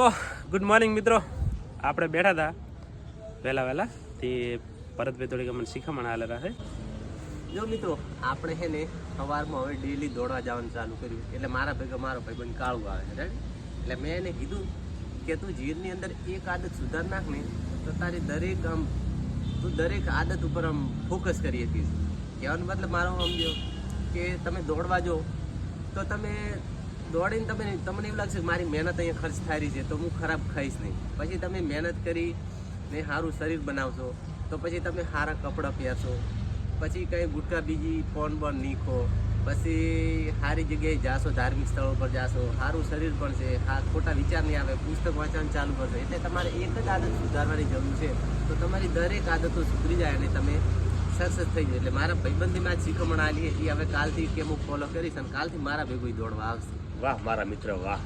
તો good morning મિત્રો, આપણે બેઠા હતા વહેલા તે ભરતભાઈ થોડીક અમને શીખમણ આલેલા છે. જો મિત્રો, આપણે છે ને સવારમાં હવે ડેલી દોડવા જવાનું ચાલુ કર્યું. એટલે મારા ભેગા મારો ભાઈબંધ કાળું આવે છે, રાઈટ? એટલે મેં એને કીધું કે તું જીવનની અંદર એક આદત સુધાર નાખ ને તો તારી દરેક આદત ઉપર ફોકસ કરી શકીશ. કહેવાનો મતલબ મારો સમજો કે તમે દોડવા જો તો તમે દોડીને તમને એવું લાગશે કે મારી મહેનત અહીંયા ખર્ચ થઈ રહી છે તો હું ખરાબ ખાઈશ નહીં. પછી તમે મહેનત કરી ને સારું શરીર બનાવશો તો પછી તમે સારા કપડાં પહેરશો, પછી કંઈ ગુટકા બીજી ફોન બોન નહીં ખો, પછી સારી જગ્યાએ જાશો, ધાર્મિક સ્થળો પર જાશો, સારું શરીર પણ છે, ખોટા વિચાર નહીં આવે, પુસ્તક વાંચવાનું ચાલુ કરશો. એટલે તમારે એક જ આદત સુધારવાની જરૂર છે તો તમારી દરેક આદતો સુધરી જાય અને તમે સક્સેસ થઈ જાય. એટલે મારા ભાઈબંધી માં શીખમણ આલી એ હવે કાલથી કે હું ફોલો કરીશ અને કાલથી મારા ભેગું દોડવા આવશે. વાહ મારા મિત્ર વાહ.